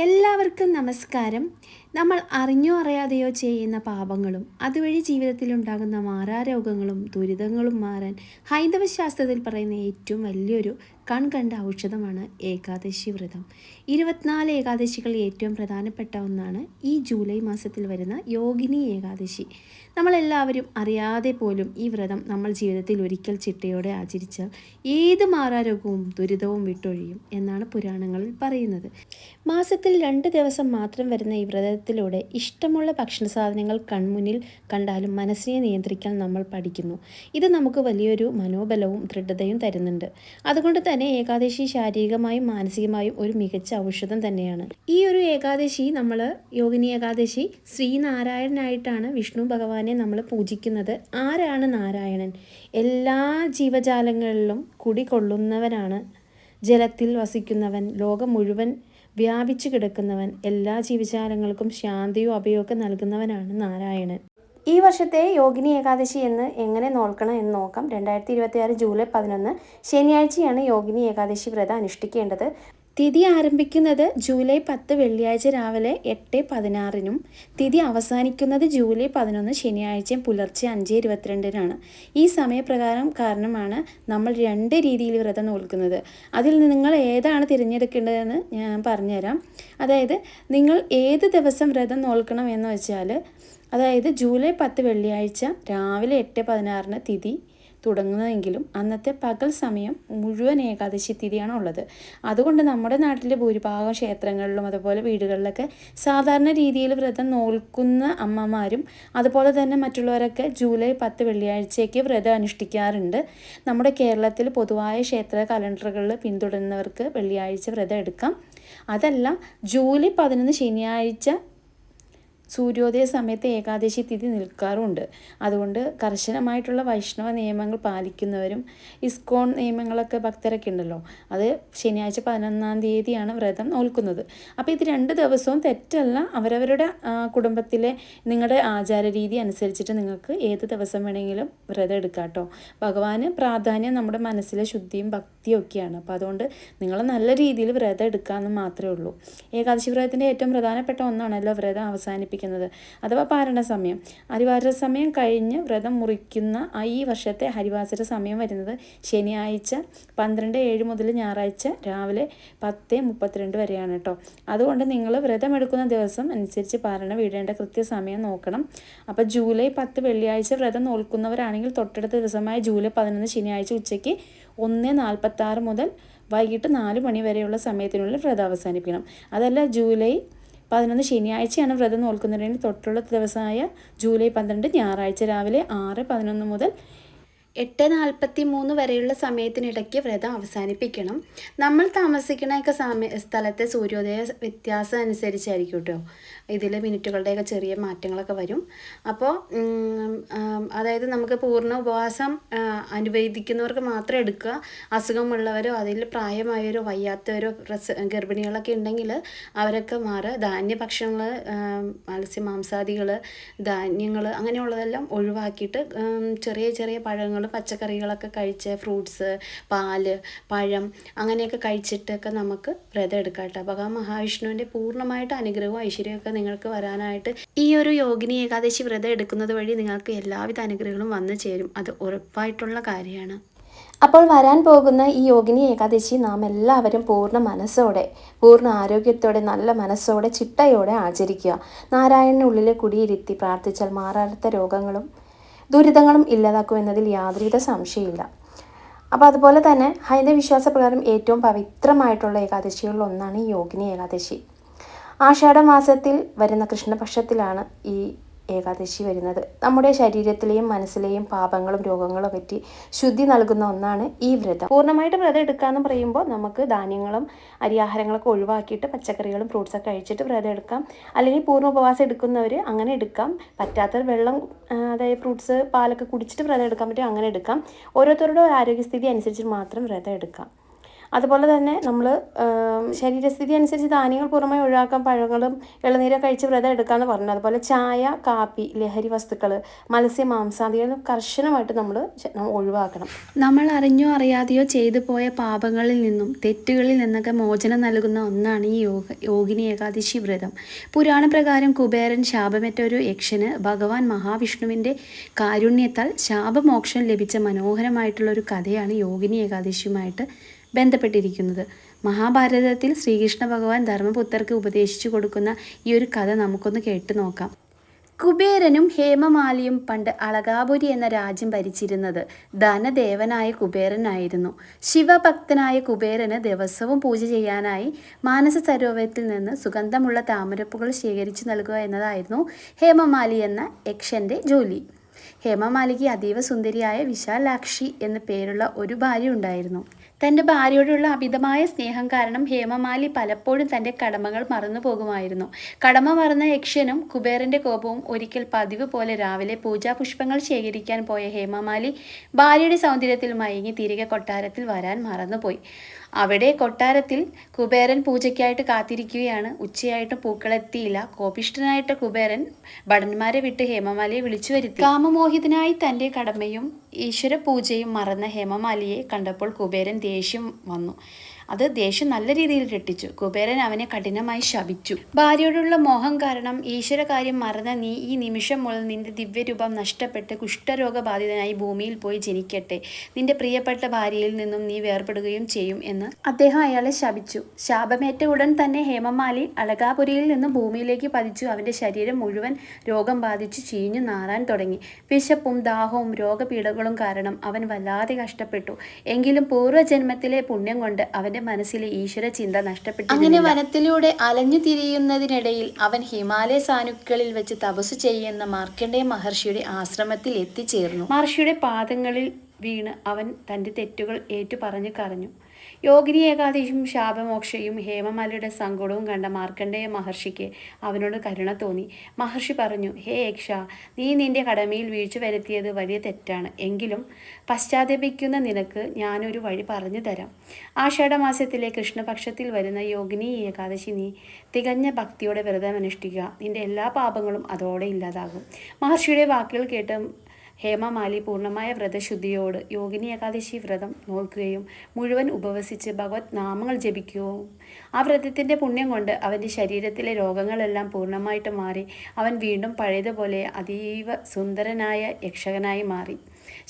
എല്ലാവർക്കും നമസ്കാരം. നമ്മൾ അറിഞ്ഞോ അറിയാതെയോ ചെയ്യുന്ന പാപങ്ങളും അതുവഴി ജീവിതത്തിലുണ്ടാകുന്ന മാറാരോഗങ്ങളും ദുരിതങ്ങളും മാറാൻ ഹൈന്ദവ ശാസ്ത്രത്തിൽ പറയുന്ന ഏറ്റവും വലിയൊരു കണ്ട ഔഷധമാണ് ഏകാദശി വ്രതം. 24 ഏകാദശികൾ ഏറ്റവും പ്രധാനപ്പെട്ട ഒന്നാണ് ഈ ജൂലൈ മാസത്തിൽ വരുന്ന യോഗിനി ഏകാദശി. നമ്മളെല്ലാവരും അറിയാതെ പോലും ഈ വ്രതം നമ്മൾ ജീവിതത്തിൽ ഒരിക്കൽ ചിട്ടയോടെ ആചരിച്ചാൽ ഏത് മാറാരോഗവും ദുരിതവും വിട്ടൊഴിയും എന്നാണ് പുരാണങ്ങളിൽ പറയുന്നത്. മാസത്തിൽ 2 ദിവസം മാത്രം വരുന്ന ഈ വ്രതത്തിലൂടെ ഇഷ്ടമുള്ള ഭക്ഷണ സാധനങ്ങൾ കൺമുന്നിൽ കണ്ടാലും മനസ്സിനെ നിയന്ത്രിക്കാൻ നമ്മൾ പഠിക്കുന്നു. ഇത് നമുക്ക് വലിയൊരു മനോബലവും ദൃഢതയും തരുന്നുണ്ട്. അതുകൊണ്ട് തന്നെ ഏകാദശി ശാരീരികമായും മാനസികമായും ഒരു മികച്ച ഔഷധം തന്നെയാണ്. ഈ ഒരു ഏകാദശി നമ്മൾ യോഗിനി ഏകാദശി ശ്രീനാരായണനായിട്ടാണ് വിഷ്ണു ഭഗവാനെ നമ്മൾ പൂജിക്കുന്നത്. ആരാണ് നാരായണൻ? എല്ലാ ജീവജാലങ്ങളിലും കുടികൊള്ളുന്നവനാണ്. ജലത്തിൽ വസിക്കുന്നവൻ, ലോകം മുഴുവൻ വ്യാപിച്ചു കിടക്കുന്നവൻ, എല്ലാ ജീവജാലങ്ങൾക്കും ശാന്തിയും അഭയമൊക്കെ നൽകുന്നവനാണ് നാരായണൻ. ഈ വർഷത്തെ യോഗിനി ഏകാദശി എങ്ങനെ നോക്കണം എന്ന് നോക്കാം. 2026 ജൂലൈ 11 ശനിയാഴ്ചയാണ് യോഗിനി ഏകാദശി വ്രതം അനുഷ്ഠിക്കേണ്ടത്. തിഥി ആരംഭിക്കുന്നത് ജൂലൈ 10 വെള്ളിയാഴ്ച രാവിലെ 8:16 തിഥി അവസാനിക്കുന്നത് ജൂലൈ 11 ശനിയാഴ്ച പുലർച്ചെ 5:22 ഈ സമയപ്രകാരം കാരണമാണ് നമ്മൾ 2 രീതിയിൽ വ്രതം നോൽക്കുന്നത്. അതിൽ നിങ്ങൾ ഏതാണ് തിരഞ്ഞെടുക്കേണ്ടതെന്ന് ഞാൻ പറഞ്ഞുതരാം. അതായത് നിങ്ങൾ ഏത് ദിവസം വ്രതം നോൽക്കണം എന്ന് വെച്ചാൽ, അതായത് ജൂലൈ 10 വെള്ളിയാഴ്ച രാവിലെ 8:16 തിഥി തുടങ്ങുന്നതെങ്കിലും അന്നത്തെ പകൽ സമയം മുഴുവൻ ഏകാദശി തിഥിയാണ് ഉള്ളത്. അതുകൊണ്ട് നമ്മുടെ നാട്ടിലെ ഭൂരിഭാഗം ക്ഷേത്രങ്ങളിലും അതുപോലെ വീടുകളിലൊക്കെ സാധാരണ രീതിയിൽ വ്രതം നോൽക്കുന്ന അമ്മമാരും അതുപോലെ തന്നെ മറ്റുള്ളവരൊക്കെ ജൂലൈ 10 വെള്ളിയാഴ്ചയ്ക്ക് വ്രതം അനുഷ്ഠിക്കാറുണ്ട്. നമ്മുടെ കേരളത്തിൽ പൊതുവായ ക്ഷേത്ര കലണ്ടറുകളിൽ പിന്തുടരുന്നവർക്ക് വെള്ളിയാഴ്ച വ്രതം എടുക്കാം. അതല്ല, ജൂലൈ 11 ശനിയാഴ്ച സൂര്യോദയ സമയത്ത് ഏകാദശി തിഥി നിൽക്കാറുണ്ട്. അതുകൊണ്ട് കർശനമായിട്ടുള്ള വൈഷ്ണവ നിയമങ്ങൾ പാലിക്കുന്നവരും ഇസ്കോൺ നിയമങ്ങളൊക്കെ ഭക്തരൊക്കെ ഉണ്ടല്ലോ, അത് ശനിയാഴ്ച 11-ാം തീയതിയാണ് വ്രതം നോൽക്കുന്നത്. അപ്പോൾ ഇത് 2 ദിവസവും തെറ്റല്ല. അവരവരുടെ കുടുംബത്തിലെ നിങ്ങളുടെ ആചാരരീതി അനുസരിച്ചിട്ട് നിങ്ങൾക്ക് ഏത് ദിവസം വേണമെങ്കിലും വ്രതം എടുക്കാം കേട്ടോ. ഭഗവാന് പ്രാധാന്യം നമ്മുടെ മനസ്സിലെ ശുദ്ധിയും ഭക്തിയും ഒക്കെയാണ്. അപ്പോൾ അതുകൊണ്ട് നിങ്ങൾ നല്ല രീതിയിൽ വ്രതം എടുക്കാമെന്ന് മാത്രമേ ഉള്ളൂ. ഏകാദശി വ്രതത്തിൻ്റെ ഏറ്റവും പ്രധാനപ്പെട്ട ഒന്നാണല്ലോ വ്രതം അവസാനിപ്പിക്കുന്നത്, അഥവാ പാരണ സമയം. ഹരിവാസര സമയം കഴിഞ്ഞ് വ്രതം മുറിക്കുന്ന ഈ വർഷത്തെ ഹരിവാസര സമയം വരുന്നത് ശനിയാഴ്ച 12:07 മുതൽ ഞായറാഴ്ച രാവിലെ 10:32 വരെയാണ് കേട്ടോ. അതുകൊണ്ട് നിങ്ങൾ വ്രതം എടുക്കുന്ന ദിവസം അനുസരിച്ച് പാരണ വീടേണ്ട കൃത്യസമയം നോക്കണം. അപ്പോൾ ജൂലൈ 10 വെള്ളിയാഴ്ച വ്രതം നോൽക്കുന്നവരാണെങ്കിൽ തൊട്ടടുത്ത ദിവസമായ ജൂലൈ 11 ശനിയാഴ്ച ഉച്ചയ്ക്ക് 1:46 മുതൽ വൈകിട്ട് 4 മണി വരെയുള്ള സമയത്തിനുള്ളിൽ വ്രതം അവസാനിപ്പിക്കണം. അതല്ല, ജൂലൈ 11 ശനിയാഴ്ചയാണ് വ്രതം നോൽക്കുന്നതിന് തൊട്ടുള്ള ദിവസമായ ജൂലൈ 12 ഞായറാഴ്ച രാവിലെ 6:11 മുതൽ 8:43 വരെയുള്ള സമയത്തിനിടയ്ക്ക് വ്രതം അവസാനിപ്പിക്കണം. നമ്മൾ താമസിക്കണൊക്കെ സ്ഥലത്തെ സൂര്യോദയ വ്യത്യാസം അനുസരിച്ചായിരിക്കും കേട്ടോ ഇതിൽ മിനിറ്റുകളുടെയൊക്കെ ചെറിയ മാറ്റങ്ങളൊക്കെ വരും. അപ്പോൾ അതായത് നമുക്ക് പൂർണ്ണ ഉപവാസം അനുവദിക്കുന്നവർക്ക് മാത്രം എടുക്കുക. അസുഖമുള്ളവരോ അതിൽ പ്രായമായവരോ വയ്യാത്തവരോ ഗർഭിണികളൊക്കെ ഉണ്ടെങ്കിൽ അവരൊക്കെ മാറുക. ധാന്യഭക്ഷണങ്ങൾ, മത്സ്യമാംസാദികൾ, ധാന്യങ്ങൾ അങ്ങനെയുള്ളതെല്ലാം ഒഴിവാക്കിയിട്ട് ചെറിയ ചെറിയ പഴങ്ങൾ, പച്ചക്കറികളൊക്കെ കഴിച്ച് ഫ്രൂട്ട്സ്, പാല്, പഴം അങ്ങനെയൊക്കെ കഴിച്ചിട്ടൊക്കെ നമുക്ക് വ്രതം എടുക്കാം കേട്ടോ. ഭഗവാൻ മഹാവിഷ്ണുവിൻ്റെ പൂർണ്ണമായിട്ട് അനുഗ്രഹവും ഐശ്വര്യമൊക്കെ നിങ്ങൾക്ക് വരാനായിട്ട് ഈ ഒരു യോഗിനി ഏകാദശി വ്രതം എടുക്കുന്നത് വഴി നിങ്ങൾക്ക് എല്ലാവിധ അനുഗ്രഹങ്ങളും വന്നു ചേരും. അത് ഉറപ്പായിട്ടുള്ള കാര്യമാണ്. അപ്പോൾ വരാൻ പോകുന്ന ഈ യോഗിനി ഏകാദശി നാം എല്ലാവരും പൂർണ്ണ മനസ്സോടെ, പൂർണ്ണ ആരോഗ്യത്തോടെ, നല്ല മനസ്സോടെ, ചിട്ടയോടെ ആചരിക്കുക. നാരായണനുള്ളിൽ കുടിയിരുത്തി പ്രാർത്ഥിച്ചാൽ മാറാത്ത രോഗങ്ങളും ദുരിതങ്ങളും ഇല്ലാതാക്കുമെന്നതിൽ യാതൊരുവിധ സംശയമില്ല. അപ്പോൾ അതുപോലെ തന്നെ ഹൈന്ദവ വിശ്വാസപ്രകാരം ഏറ്റവും പവിത്രമായിട്ടുള്ള ഏകാദശികളിൽ ഒന്നാണ് ഈ യോഗിനി ഏകാദശി. ആഷാഢ മാസത്തിൽ വരുന്ന കൃഷ്ണപക്ഷത്തിലാണ് ഈ ഏകാദശി വരുന്നത്. നമ്മുടെ ശരീരത്തിലെയും മനസ്സിലെയും പാപങ്ങളും രോഗങ്ങളും പറ്റി ശുദ്ധി നൽകുന്ന ഒന്നാണ് ഈ വ്രതം. പൂർണ്ണമായിട്ട് വ്രതം എടുക്കാമെന്ന് പറയുമ്പോൾ നമുക്ക് ധാന്യങ്ങളും അരിയാഹാരങ്ങളൊക്കെ ഒഴിവാക്കിയിട്ട് പച്ചക്കറികളും ഫ്രൂട്ട്സൊക്കെ കഴിച്ചിട്ട് വ്രതം എടുക്കാം. അല്ലെങ്കിൽ പൂർണ്ണ ഉപവാസം എടുക്കുന്നവർ അങ്ങനെ എടുക്കാം. പറ്റാത്തവർ വെള്ളം, അതായത് ഫ്രൂട്ട്സ്, പാലൊക്കെ കുടിച്ചിട്ട് വ്രതം എടുക്കാൻ പറ്റും, അങ്ങനെ എടുക്കാം. ഓരോരുത്തരുടെ ആരോഗ്യസ്ഥിതി അനുസരിച്ച് മാത്രം വ്രതം എടുക്കാം. അതുപോലെ തന്നെ നമ്മൾ ശരീരസ്ഥിതി അനുസരിച്ച് ധാന്യങ്ങൾ പൂർണ്ണമായി ഒഴിവാക്കാൻ പഴങ്ങളും ഇളനീരൊക്കെ കഴിച്ച് വ്രതം എടുക്കാമെന്ന് പറഞ്ഞു. അതുപോലെ ചായ, കാപ്പി, ലഹരി വസ്തുക്കൾ, മത്സ്യ, മാംസാദികൾ കർശനമായിട്ട് നമ്മൾ ഒഴിവാക്കണം. നമ്മൾ അറിഞ്ഞോ അറിയാതെയോ ചെയ്തു പോയ പാപങ്ങളിൽ നിന്നും തെറ്റുകളിൽ നിന്നൊക്കെ മോചനം നൽകുന്ന ഒന്നാണ് ഈ യോഗിനി ഏകാദശി വ്രതം. പുരാണപ്രകാരം കുബേരൻ ശാപമേറ്റ ഒരു യക്ഷന് ഭഗവാൻ മഹാവിഷ്ണുവിൻ്റെ കാരുണ്യത്താൽ ശാപമോക്ഷം ലഭിച്ച മനോഹരമായിട്ടുള്ള ഒരു കഥയാണ് യോഗിനി ഏകാദശിയുമായിട്ട് ബന്ധപ്പെട്ടിരിക്കുന്നത്. മഹാഭാരതത്തിൽ ശ്രീകൃഷ്ണ ഭഗവാൻ ധർമ്മപുത്രർക്ക് ഉപദേശിച്ചു കൊടുക്കുന്ന ഈ ഒരു കഥ നമുക്കൊന്ന് കേട്ടു നോക്കാം. കുബേരനും ഹേമമാലിയും പണ്ട് അളകാപുരി എന്ന രാജ്യം ഭരിച്ചിരുന്നത് ധനദേവനായ കുബേരനായിരുന്നു. ശിവഭക്തനായ കുബേരന് ദിവസവും പൂജ ചെയ്യാനായി മാനസ സരോവരത്തിൽ നിന്ന് സുഗന്ധമുള്ള താമരപ്പൂകൾ ശേഖരിച്ചു നൽകുക എന്നതായിരുന്നു ഹേമമാലി എന്ന യക്ഷൻ്റെ ജോലി. ഹേമമാലിക്ക് അതീവ സുന്ദരിയായ വിശാലാക്ഷി എന്ന പേരുള്ള ഒരു ഭാര്യ ഉണ്ടായിരുന്നു. തൻ്റെ ഭാര്യയോടുള്ള അമിതമായ സ്നേഹം കാരണം ഹേമമാലി പലപ്പോഴും തൻ്റെ കടമകൾ മറന്നു പോകുമായിരുന്നു. കടമ മറന്ന യക്ഷനും കുബേരൻ്റെ കോപവും ഒരിക്കൽ പതിവ് പോലെ രാവിലെ പൂജാപുഷ്പങ്ങൾ ശേഖരിക്കാൻ പോയ ഹേമമാലി ഭാര്യയുടെ സൗന്ദര്യത്തിൽ മയങ്ങി തിരികെ കൊട്ടാരത്തിൽ വരാൻ മറന്നുപോയി. അവിടെ കൊട്ടാരത്തിൽ കുബേരൻ പൂജയ്ക്കായിട്ട് കാത്തിരിക്കുകയാണ്. ഉച്ചയായിട്ട് പൂക്കളെത്തിയില്ല. കോപിഷ്ഠനായിട്ട് കുബേരൻ ഭടന്മാരെ വിട്ട് ഹേമമാലിയെ വിളിച്ചു വരുത്തി. കാമമോഹിതനായി തൻ്റെ കടമയും ഈശ്വര പൂജയും മറന്ന ഹേമമാലിയെ കണ്ടപ്പോൾ കുബേരൻ ദേഷ്യം വന്നു. അത് ദേഷ്യം നല്ല രീതിയിൽ രട്ടിച്ചു. കുബേരൻ അവനെ കഠിനമായി ശപിച്ചു. ഭാര്യയോടുള്ള മോഹം കാരണം ഈശ്വരകാര്യം മറന്ന നീ ഈ നിമിഷം മുതൽ നിന്റെ ദിവ്യരൂപം നഷ്ടപ്പെട്ട് കുഷ്ഠരോഗബാധിതനായി ഭൂമിയിൽ പോയി ജനിക്കട്ടെ. നിന്റെ പ്രിയപ്പെട്ട ഭാര്യയിൽ നിന്നും നീ വേർപെടുകയും ചെയ്യും എന്ന് അദ്ദേഹം അയാളെ ശപിച്ചു. ശാപമേറ്റ ഉടൻ തന്നെ ഹേമമാലി അളകാപുരിയിൽ നിന്നും ഭൂമിയിലേക്ക് പതിച്ചു. അവൻ്റെ ശരീരം മുഴുവൻ രോഗം ബാധിച്ചു ചീഞ്ഞു നാറാൻ തുടങ്ങി. വിശപ്പും ദാഹവും രോഗപീഠകളും കാരണം അവൻ വല്ലാതെ കഷ്ടപ്പെട്ടു. എങ്കിലും പൂർവ്വജന്മത്തിലെ പുണ്യം കൊണ്ട് അവൻ്റെ മനസ്സിലെ ഈശ്വര ചിന്ത നഷ്ടപ്പെട്ടു. അങ്ങനെ വനത്തിലൂടെ അലഞ്ഞു തിരിയുന്നതിനിടയിൽ അവൻ ഹിമാലയ സാനുക്കളിൽ വെച്ച് തപസ് ചെയ്യുന്ന മാർക്കണ്ഡേയ മഹർഷിയുടെ ആശ്രമത്തിൽ എത്തിച്ചേർന്നു. മഹർഷിയുടെ പാദങ്ങളിൽ വീണ് അവൻ തൻ്റെ തെറ്റുകൾ ഏറ്റു പറഞ്ഞു കരഞ്ഞു. യോഗിനി ഏകാദശിയും ശാപമോക്ഷയും ഹേമമാലിയുടെ സങ്കടവും കണ്ട മാർക്കണ്ഡേയ മഹർഷിക്ക് അവനോട് കരുണ തോന്നി. മഹർഷി പറഞ്ഞു, ഹേ യക്ഷ, നീ നിന്റെ കടമയിൽ വീഴ്ച വരുത്തിയത് വലിയ തെറ്റാണ്. എങ്കിലും പശ്ചാത്തപിക്കുന്ന നിനക്ക് ഞാനൊരു വഴി പറഞ്ഞു തരാം. ആഷാഢമാസത്തിലെ കൃഷ്ണപക്ഷത്തിൽ വരുന്ന യോഗിനി ഏകാദശി നീ തികഞ്ഞ ഭക്തിയോടെ വ്രതമനുഷ്ഠിക്കുക. നിന്റെ എല്ലാ പാപങ്ങളും അതോടെ ഇല്ലാതാകും. മഹർഷിയുടെ വാക്കുകൾ കേട്ട് ഹേമമാലി പൂർണ്ണമായ വ്രതശുദ്ധിയോട് യോഗിനി ഏകാദശി വ്രതം നോക്കുകയും മുഴുവൻ ഉപവസിച്ച് ഭഗവത് നാമങ്ങൾ ജപിക്കുകയും ആ വ്രതത്തിൻ്റെ പുണ്യം കൊണ്ട് അവൻ്റെ ശരീരത്തിലെ രോഗങ്ങളെല്ലാം പൂർണ്ണമായിട്ട് മാറി അവൻ വീണ്ടും പഴയതുപോലെ അതീവ സുന്ദരനായ യക്ഷകനായി മാറി.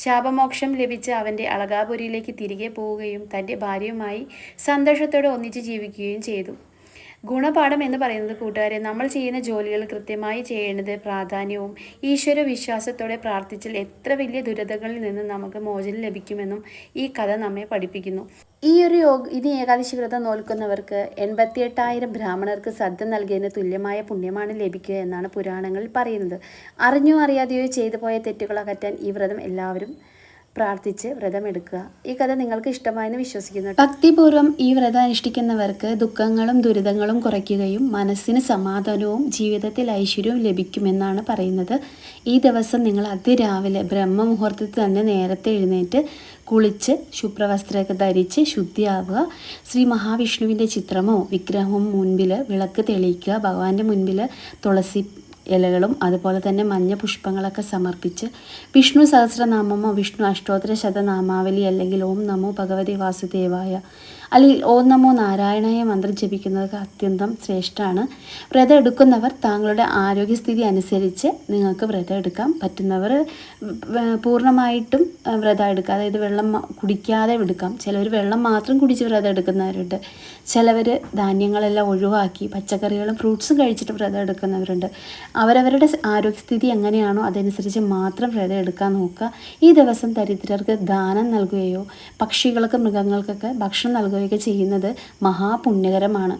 ശാപമോക്ഷം ലഭിച്ച് അവൻ്റെ അളകാപുരിയിലേക്ക് തിരികെ പോവുകയും തൻ്റെ ഭാര്യയുമായി സന്തോഷത്തോടെ ഒന്നിച്ച് ജീവിക്കുകയും ചെയ്തു. ഗുണപാഠം എന്ന് പറയുന്നത് കൂട്ടുകാരെ, നമ്മൾ ചെയ്യുന്ന ജോലികൾ കൃത്യമായി ചെയ്യേണ്ടത് പ്രാധാന്യവും ഈശ്വര വിശ്വാസത്തോടെ പ്രാർത്ഥിച്ചാൽ എത്ര വലിയ ദുരിതങ്ങളിൽ നിന്ന് നമുക്ക് മോചനം ലഭിക്കുമെന്നും ഈ കഥ നമ്മെ പഠിപ്പിക്കുന്നു. ഈ ഒരു യോഗിനി ഏകാദശി വ്രതം നോൽക്കുന്നവർക്ക് 88,000 ബ്രാഹ്മണർക്ക് സദ്യ നൽകിയതിന് തുല്യമായ പുണ്യമാണ് ലഭിക്കുക എന്നാണ് പുരാണങ്ങളിൽ പറയുന്നത്. അറിഞ്ഞോ അറിയാതെയോ ചെയ്തു പോയ തെറ്റുകൾ അകറ്റാൻ ഈ വ്രതം എല്ലാവരും പ്രാർത്ഥിച്ച് വ്രതമെടുക്കുക. ഈ കഥ നിങ്ങൾക്ക് ഇഷ്ടമായെന്ന് വിശ്വസിക്കുന്നു. ഭക്തിപൂർവ്വം ഈ വ്രതം അനുഷ്ഠിക്കുന്നവർക്ക് ദുഃഖങ്ങളും ദുരിതങ്ങളും കുറയ്ക്കുകയും മനസ്സിന് സമാധാനവും ജീവിതത്തിൽ ഐശ്വര്യവും ലഭിക്കുമെന്നാണ് പറയുന്നത്. ഈ ദിവസം നിങ്ങൾ അതിരാവിലെ ബ്രഹ്മമുഹൂർത്തത്തിൽ തന്നെ നേരത്തെ എഴുന്നേറ്റ് കുളിച്ച് ശുഭ്രവസ്ത്രമൊക്കെ ധരിച്ച് ശുദ്ധിയാവുക. ശ്രീ മഹാവിഷ്ണുവിൻ്റെ ചിത്രമോ വിഗ്രഹമോ മുൻപിൽ വിളക്ക് തെളിയിക്കുക. ഭഗവാന്റെ മുൻപിൽ തുളസി ഇലകളും അതുപോലെ തന്നെ മഞ്ഞ പുഷ്പങ്ങളൊക്കെ സമർപ്പിച്ച് വിഷ്ണു സഹസ്രനാമമോ വിഷ്ണു അഷ്ടോത്തര ശതനാമാവലി അല്ലെങ്കിൽ ഓം നമോ ഭഗവതി വാസുദേവായ അല്ലെങ്കിൽ ഓം നമോ നാരായണായ മന്ത്രം ജപിക്കുന്നത് അത്യന്തം ശ്രേഷ്ഠമാണ്. വ്രതം എടുക്കുന്നവർ താങ്കളുടെ ആരോഗ്യസ്ഥിതി അനുസരിച്ച് നിങ്ങൾക്ക് വ്രതം എടുക്കാം. പറ്റുന്നവർ പൂർണ്ണമായിട്ടും വ്രതം എടുക്കുക, അതായത് വെള്ളം കുടിക്കാതെ എടുക്കാം. ചിലവർ വെള്ളം മാത്രം കുടിച്ച് വ്രതം എടുക്കുന്നവരുണ്ട്. ചിലവർ ധാന്യങ്ങളെല്ലാം ഒഴിവാക്കി പച്ചക്കറികളും ഫ്രൂട്ട്സും കഴിച്ചിട്ട് വ്രതം എടുക്കുന്നവരുണ്ട്. അവരവരുടെ ആരോഗ്യസ്ഥിതി എങ്ങനെയാണോ അതനുസരിച്ച് മാത്രം വ്രതം എടുക്കാൻ നോക്കുക. ഈ ദിവസം ദരിദ്രർക്ക് ദാനം നൽകുകയോ പക്ഷികൾക്ക് മൃഗങ്ങൾക്കൊക്കെ ഭക്ഷണം നൽകുകയൊക്കെ ചെയ്യുന്നത് മഹാപുണ്യകരമാണ്.